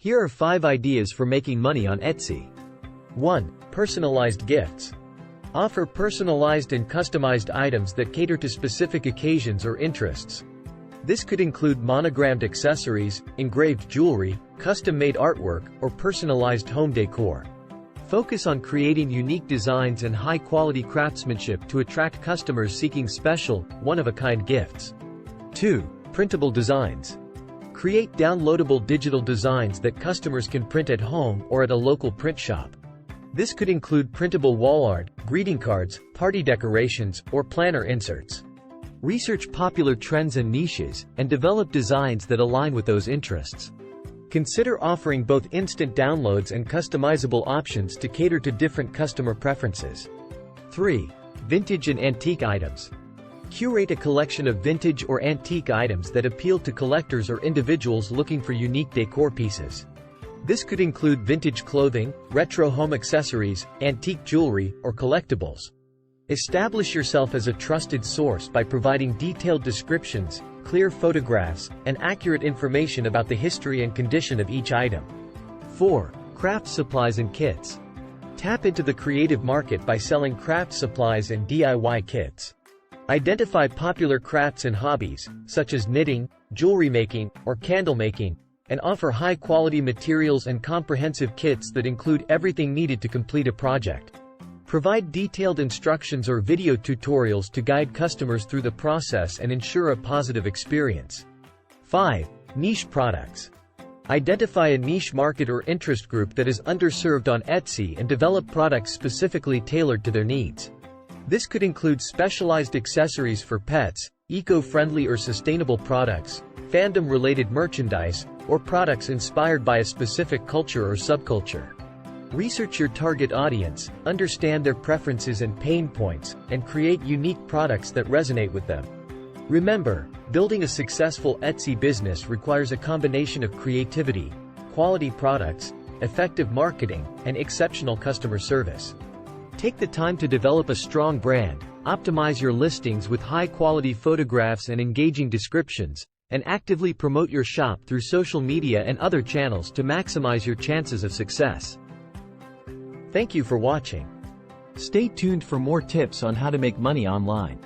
Here are 5 ideas for making money on Etsy. 1. Personalized gifts. Offer personalized and customized items that cater to specific occasions or interests. This could include monogrammed accessories, engraved jewelry, custom-made artwork, or personalized home decor. Focus on creating unique designs and high-quality craftsmanship to attract customers seeking special, one-of-a-kind gifts. 2. Printable designs. Create downloadable digital designs that customers can print at home or at a local print shop. This could include printable wall art, greeting cards, party decorations, or planner inserts. Research popular trends and niches, and develop designs that align with those interests. Consider offering both instant downloads and customizable options to cater to different customer preferences. 3. Vintage and antique items. Curate a collection of vintage or antique items that appeal to collectors or individuals looking for unique decor pieces. This could include vintage clothing, retro home accessories, antique jewelry, or collectibles. Establish yourself as a trusted source by providing detailed descriptions, clear photographs, and accurate information about the history and condition of each item. 4. Craft supplies and kits. Tap into the creative market by selling craft supplies and DIY kits. Identify popular crafts and hobbies, such as knitting, jewelry making, or candle making, and offer high-quality materials and comprehensive kits that include everything needed to complete a project. Provide detailed instructions or video tutorials to guide customers through the process and ensure a positive experience. 5. Niche products. Identify a niche market or interest group that is underserved on Etsy and develop products specifically tailored to their needs. This could include specialized accessories for pets, eco-friendly or sustainable products, fandom-related merchandise, or products inspired by a specific culture or subculture. Research your target audience, understand their preferences and pain points, and create unique products that resonate with them. Remember, building a successful Etsy business requires a combination of creativity, quality products, effective marketing, and exceptional customer service. Take the time to develop a strong brand, optimize your listings with high-quality photographs and engaging descriptions, and actively promote your shop through social media and other channels to maximize your chances of success. Thank you for watching. Stay tuned for more tips on how to make money online.